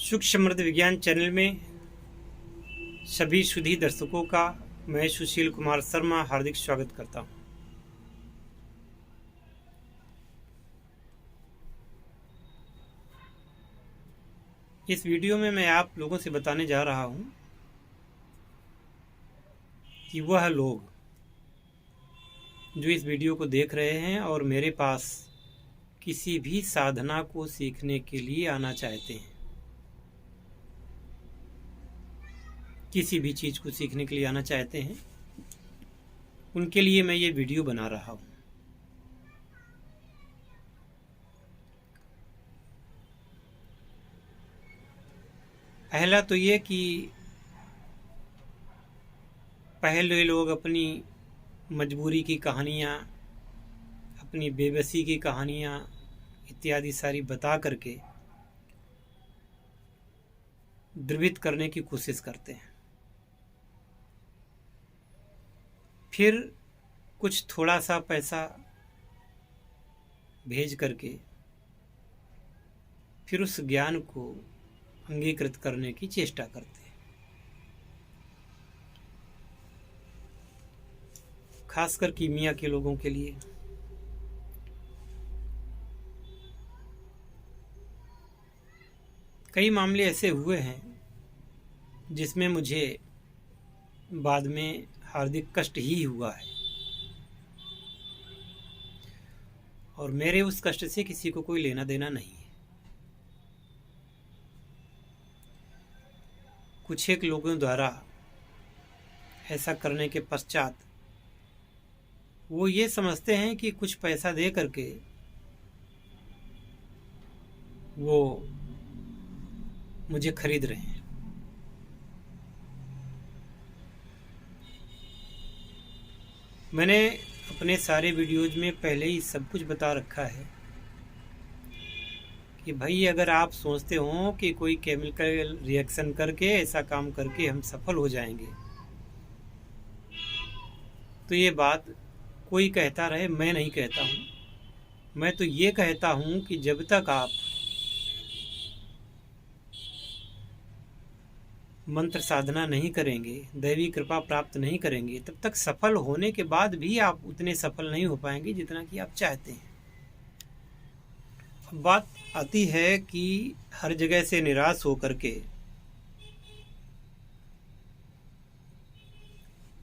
सुख समृद्ध विज्ञान चैनल में सभी सुधी दर्शकों का मैं सुशील कुमार शर्मा हार्दिक स्वागत करता हूं। इस वीडियो में मैं आप लोगों से बताने जा रहा हूं कि वह लोग जो इस वीडियो को देख रहे हैं और मेरे पास किसी भी साधना को सीखने के लिए आना चाहते हैं, किसी भी चीज़ को सीखने के लिए आना चाहते हैं, उनके लिए मैं ये वीडियो बना रहा हूँ। पहला तो ये कि पहले लोग अपनी मजबूरी की कहानियाँ, अपनी बेबसी की कहानियाँ इत्यादि सारी बता करके द्रवित करने की कोशिश करते हैं। फिर कुछ थोड़ा सा पैसा भेज करके फिर उस ज्ञान को अंगीकृत करने की चेष्टा करते हैं। खासकर कीमिया के लोगों के लिए कई मामले ऐसे हुए हैं जिसमें मुझे बाद में हार्दिक कष्ट ही हुआ है, और मेरे उस कष्ट से किसी को कोई लेना देना नहीं है। कुछ एक लोगों द्वारा ऐसा करने के पश्चात वो ये समझते हैं कि कुछ पैसा दे करके वो मुझे खरीद रहे हैं। मैंने अपने सारे वीडियोज में पहले ही सब कुछ बता रखा है कि भाई, अगर आप सोचते हो कि कोई केमिकल रिएक्शन करके ऐसा काम करके हम सफल हो जाएंगे, तो ये बात कोई कहता रहे, मैं नहीं कहता हूँ। मैं तो ये कहता हूँ कि जब तक आप मंत्र साधना नहीं करेंगे, दैवी कृपा प्राप्त नहीं करेंगे, तब तक सफल होने के बाद भी आप उतने सफल नहीं हो पाएंगे जितना कि आप चाहते हैं। अब बात आती है कि हर जगह से निराश होकर के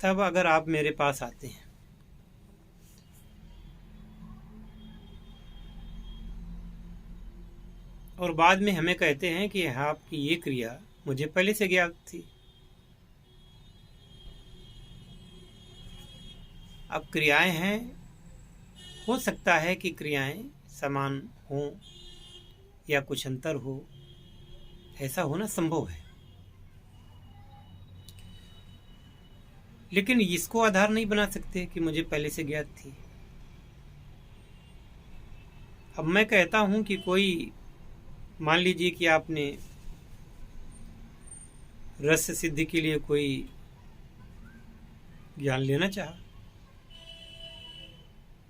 तब अगर आप मेरे पास आते हैं और बाद में हमें कहते हैं कि आपकी ये क्रिया मुझे पहले से ज्ञात थी। अब क्रियाएं हैं, हो सकता है कि क्रियाएं समान हों या कुछ अंतर हो, ऐसा होना संभव है, लेकिन इसको आधार नहीं बना सकते कि मुझे पहले से ज्ञात थी। अब मैं कहता हूं कि कोई, मान लीजिए कि आपने रस सिद्धि के लिए कोई ज्ञान लेना चाहा,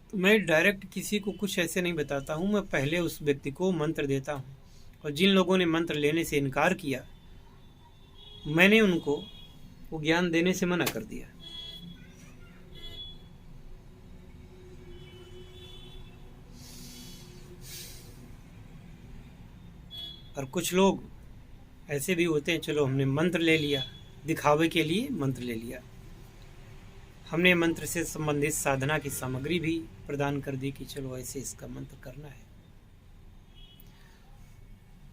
तो मैं डायरेक्ट किसी को कुछ ऐसे नहीं बताता हूँ। मैं पहले उस व्यक्ति को मंत्र देता हूँ, और जिन लोगों ने मंत्र लेने से इनकार किया, मैंने उनको वो ज्ञान देने से मना कर दिया। और कुछ लोग ऐसे भी होते हैं, चलो हमने मंत्र ले लिया, दिखावे के लिए मंत्र ले लिया, हमने मंत्र से संबंधित साधना की सामग्री भी प्रदान कर दी कि चलो ऐसे इसका मंत्र करना है।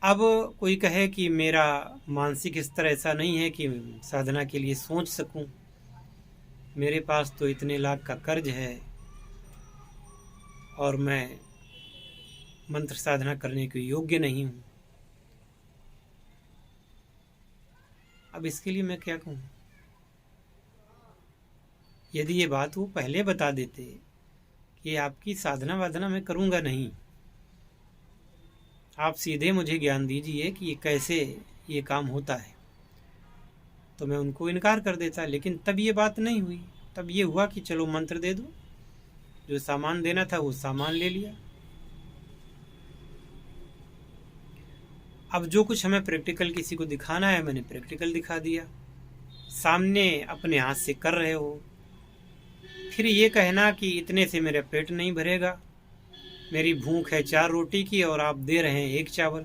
अब कोई कहे कि मेरा मानसिक स्तर ऐसा नहीं है कि साधना के लिए सोच सकूं, मेरे पास तो इतने लाख का कर्ज है और मैं मंत्र साधना करने के योग्य नहीं हूं। अब इसके लिए मैं क्या कहूँ? यदि ये बात वो पहले बता देते कि आपकी साधना वाधना मैं करूँगा नहीं, आप सीधे मुझे ज्ञान दीजिए कि ये कैसे ये काम होता है, तो मैं उनको इनकार कर देता। लेकिन तब ये बात नहीं हुई। तब ये हुआ कि चलो मंत्र दे दो, जो सामान देना था वो सामान ले लिया। अब जो कुछ हमें प्रैक्टिकल किसी को दिखाना है मैंने प्रैक्टिकल दिखा दिया, सामने अपने हाथ से कर रहे हो। फिर ये कहना कि इतने से मेरा पेट नहीं भरेगा, मेरी भूख है 4 रोटी की और आप दे रहे हैं 1 चावल।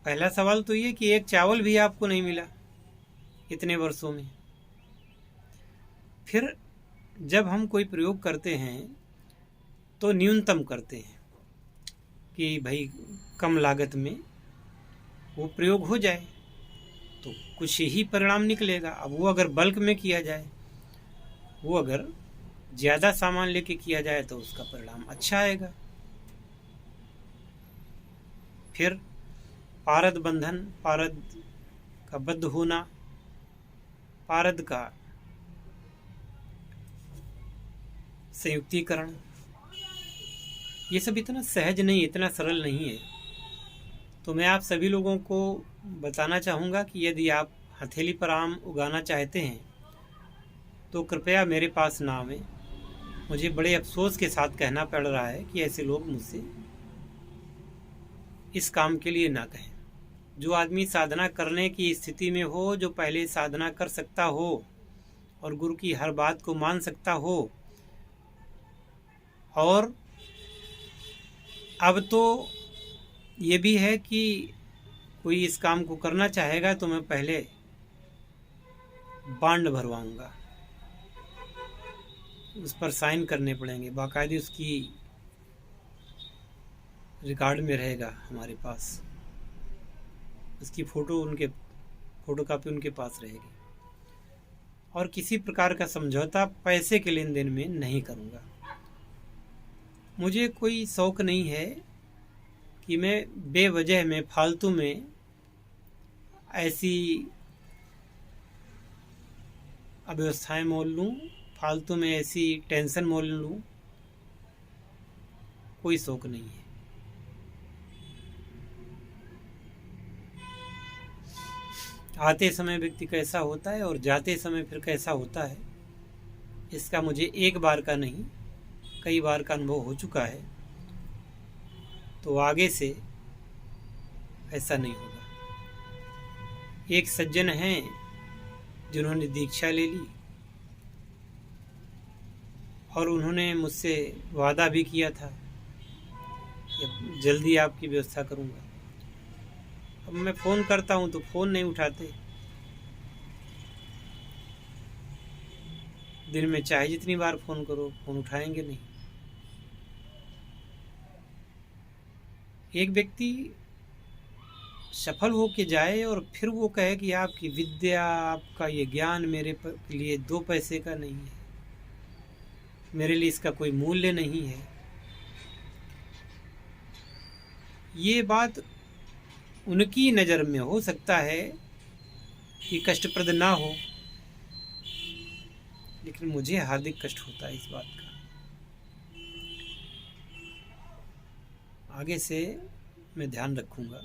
पहला सवाल तो ये कि 1 चावल भी आपको नहीं मिला इतने वर्षों में। फिर जब हम कोई प्रयोग करते हैं तो न्यूनतम करते हैं कि भाई कम लागत में वो प्रयोग हो जाए तो कुछ ही परिणाम निकलेगा। अब वो अगर बल्क में किया जाए, वो अगर ज़्यादा सामान लेके किया जाए तो उसका परिणाम अच्छा आएगा। फिर पारद बंधन, पारद का बद्ध होना, पारद का संयुक्तीकरण, ये सब इतना सहज नहीं, इतना सरल नहीं है। तो मैं आप सभी लोगों को बताना चाहूँगा कि यदि आप हथेली पर आम उगाना चाहते हैं तो कृपया मेरे पास ना आवें। मुझे बड़े अफसोस के साथ कहना पड़ रहा है कि ऐसे लोग मुझसे इस काम के लिए ना कहें। जो आदमी साधना करने की स्थिति में हो, जो पहले साधना कर सकता हो और गुरु की हर बात को मान सकता हो, और अब तो ये भी है कि कोई इस काम को करना चाहेगा तो मैं पहले बांड भरवाऊंगा, उस पर साइन करने पड़ेंगे, बाकायदे उसकी रिकॉर्ड में रहेगा हमारे पास, उसकी फोटो कापी उनके पास रहेगी। और किसी प्रकार का समझौता पैसे के लेन देन में नहीं करूँगा। मुझे कोई शौक़ नहीं है कि मैं बेवजह में, फालतू में ऐसी अव्यवस्थाएं मोल लूँ, फालतू में ऐसी टेंशन मोल लूँ, कोई शौक़ नहीं है। आते समय व्यक्ति कैसा होता है और जाते समय फिर कैसा होता है, इसका मुझे एक बार का नहीं कई बार का अनुभव हो चुका है। तो आगे से ऐसा नहीं होगा। एक सज्जन हैं जिन्होंने दीक्षा ले ली और उन्होंने मुझसे वादा भी किया था कि जल्दी आपकी व्यवस्था करूँगा। अब मैं फ़ोन करता हूँ तो फ़ोन नहीं उठाते। दिन में चाहे जितनी बार फ़ोन करो, फ़ोन उठाएंगे नहीं। एक व्यक्ति सफल हो के जाए और फिर वो कहे कि आपकी विद्या, आपका ये ज्ञान मेरे लिए 2 पैसे का नहीं है, मेरे लिए इसका कोई मूल्य नहीं है, ये बात उनकी नज़र में हो सकता है कि कष्टप्रद ना हो, लेकिन मुझे हार्दिक कष्ट होता है इस बात का। आगे से मैं ध्यान रखूँगा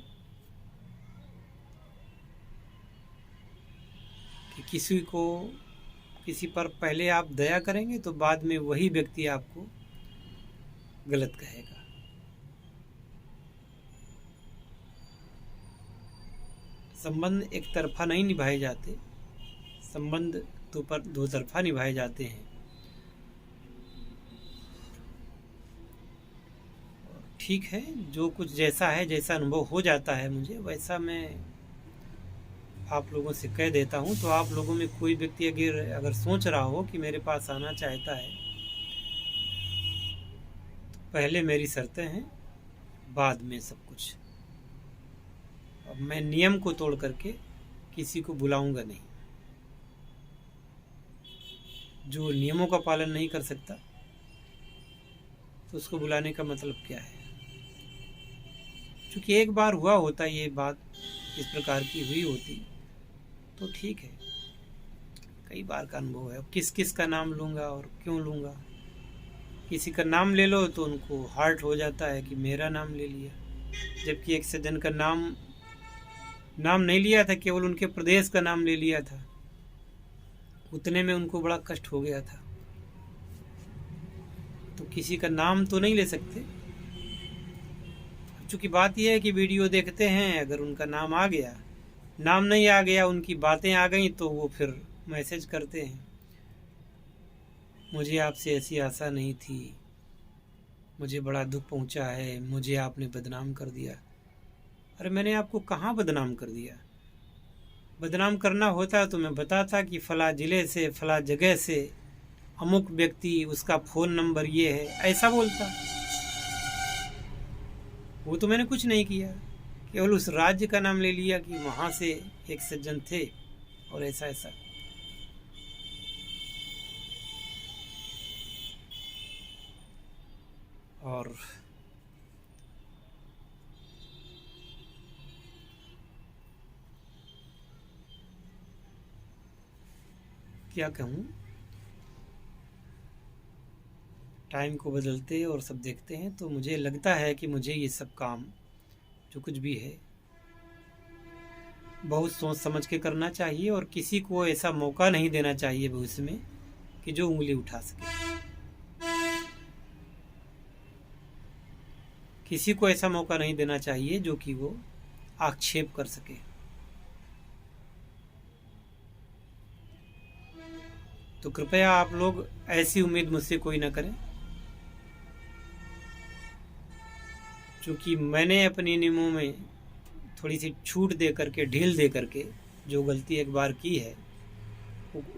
कि किसी पर पहले आप दया करेंगे तो बाद में वही व्यक्ति आपको गलत कहेगा। संबंध एक तरफा नहीं निभाए जाते, संबंध तो पर 2 तरफा निभाए जाते हैं। ठीक है, जो कुछ जैसा है, जैसा अनुभव हो जाता है मुझे, वैसा मैं आप लोगों से कह देता हूँ। तो आप लोगों में कोई व्यक्ति अगर सोच रहा हो कि मेरे पास आना चाहता है तो पहले मेरी शर्तें हैं, बाद में सब कुछ। अब मैं नियम को तोड़ करके किसी को बुलाऊंगा नहीं। जो नियमों का पालन नहीं कर सकता तो उसको बुलाने का मतलब क्या है। क्योंकि एक बार हुआ होता ये बात इस प्रकार की हुई होती तो ठीक है, कई बार का अनुभव है। किस किस का नाम लूँगा और क्यों लूँगा। किसी का नाम ले लो तो उनको हार्ट हो जाता है कि मेरा नाम ले लिया, जबकि एक सज्जन का नाम नहीं लिया था, केवल उनके प्रदेश का नाम ले लिया था, उतने में उनको बड़ा कष्ट हो गया था। तो किसी का नाम तो नहीं ले सकते, चूँकि बात यह है कि वीडियो देखते हैं, अगर उनका नाम आ गया, नाम नहीं आ गया, उनकी बातें आ गई तो वो फिर मैसेज करते हैं, मुझे आपसे ऐसी आशा नहीं थी, मुझे बड़ा दुख पहुंचा है, मुझे आपने बदनाम कर दिया। अरे मैंने आपको कहाँ बदनाम कर दिया? बदनाम करना होता तो मैं बताता कि फ़लाँ ज़िले से, फ़लाँ जगह से अमुक व्यक्ति, उसका फ़ोन नंबर ये है, ऐसा बोलता। वो तो मैंने कुछ नहीं किया, केवल उस राज्य का नाम ले लिया कि वहाँ से एक सज्जन थे और ऐसा ऐसा। और क्या कहूँ, टाइम को बदलते और सब देखते हैं तो मुझे लगता है कि मुझे ये सब काम जो कुछ भी है बहुत सोच समझ के करना चाहिए, और किसी को ऐसा मौका नहीं देना चाहिए भविष्य में कि जो उंगली उठा सके। किसी को ऐसा मौका नहीं देना चाहिए जो कि वो आक्षेप कर सके। तो कृपया आप लोग ऐसी उम्मीद मुझसे कोई ना करें, क्योंकि मैंने अपने नियमों में थोड़ी सी छूट दे करके, ढील दे करके जो गलती एक बार की है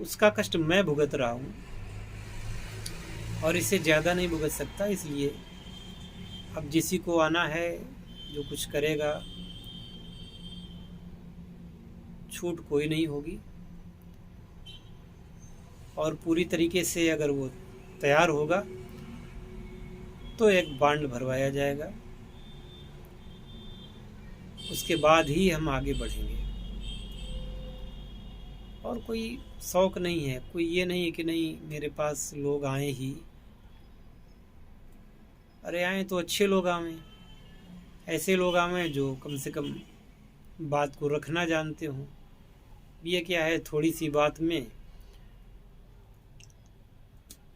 उसका कष्ट मैं भुगत रहा हूँ और इससे ज़्यादा नहीं भुगत सकता। इसलिए अब जिसी को आना है जो कुछ करेगा, छूट कोई नहीं होगी, और पूरी तरीके से अगर वो तैयार होगा तो एक बांड भरवाया जाएगा, उसके बाद ही हम आगे बढ़ेंगे। और कोई शौक नहीं है, कोई ये नहीं है कि नहीं मेरे पास लोग आए ही, अरे आए तो अच्छे लोग आए, ऐसे लोग आए जो कम से कम बात को रखना जानते हों। ये क्या है, थोड़ी सी बात में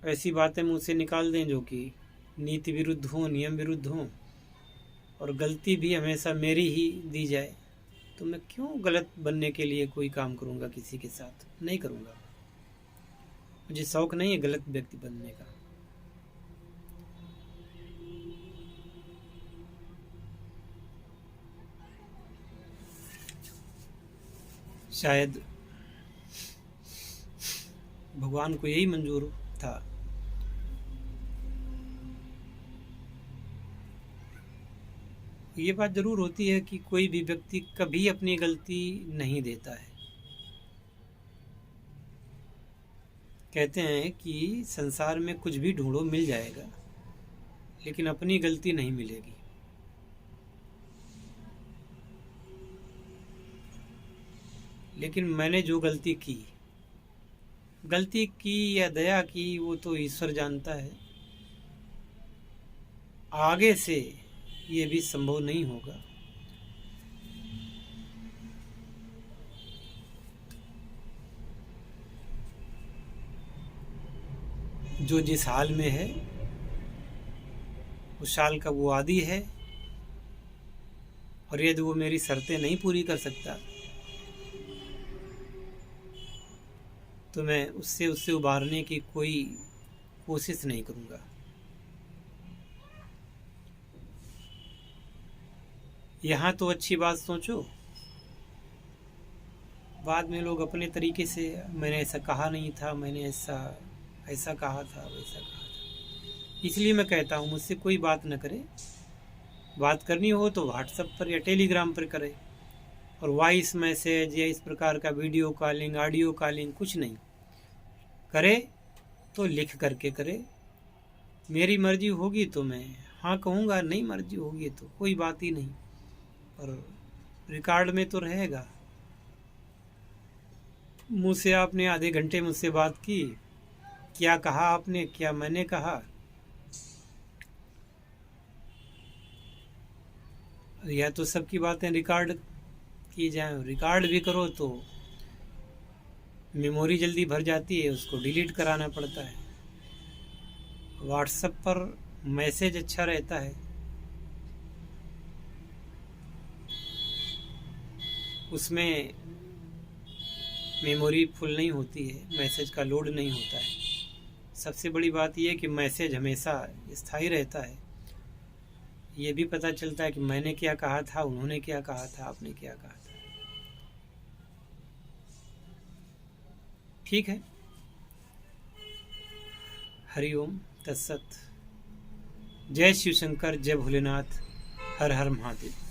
ऐसी बातें मुंह से निकाल दें जो कि नीति विरुद्ध हों, नियम विरुद्ध हों, और गलती भी हमेशा मेरी ही दी जाए, तो मैं क्यों गलत बनने के लिए कोई काम करूँगा? किसी के साथ नहीं करूँगा। मुझे शौक नहीं है गलत व्यक्ति बनने का। शायद भगवान को यही मंजूर था। ये बात जरूर होती है कि कोई भी व्यक्ति कभी अपनी गलती नहीं देता है। कहते हैं कि संसार में कुछ भी ढूंढो मिल जाएगा, लेकिन अपनी गलती नहीं मिलेगी। लेकिन मैंने जो गलती की या दया की वो तो ईश्वर जानता है। आगे से ये भी संभव नहीं होगा। जो जिस हाल में है उस हाल का वो आदी है, और यदि वो मेरी शर्तें नहीं पूरी कर सकता तो मैं उससे उबारने की कोई कोशिश नहीं करूँगा। यहाँ तो अच्छी बात सोचो, बाद में लोग अपने तरीके से, मैंने ऐसा कहा नहीं था, मैंने ऐसा कहा था, वैसा कहा था। इसलिए मैं कहता हूँ मुझसे कोई बात न करे। बात करनी हो तो व्हाट्सएप पर या टेलीग्राम पर करे, और वॉइस मैसेज या इस प्रकार का वीडियो कॉलिंग, ऑडियो कॉलिंग कुछ नहीं करे तो लिख करके करे। मेरी मर्जी होगी तो मैं हाँ कहूँगा, नहीं मर्जी होगी तो कोई बात ही नहीं, पर रिकॉर्ड में तो रहेगा। मुँह से आपने आधे घंटे मुझसे बात की, क्या कहा आपने, क्या मैंने कहा, या तो सबकी बातें रिकॉर्ड की जाए। रिकॉर्ड भी करो तो मेमोरी जल्दी भर जाती है, उसको डिलीट कराना पड़ता है। व्हाट्सएप पर मैसेज अच्छा रहता है, उसमें मेमोरी फुल नहीं होती है, मैसेज का लोड नहीं होता है। सबसे बड़ी बात यह है कि मैसेज हमेशा स्थायी रहता है। ये भी पता चलता है कि मैंने क्या कहा था, उन्होंने क्या कहा था, आपने क्या कहा था। ठीक है। हरिओम तत्सत। जय शिव शंकर, जय भोलेनाथ, हर हर महादेव।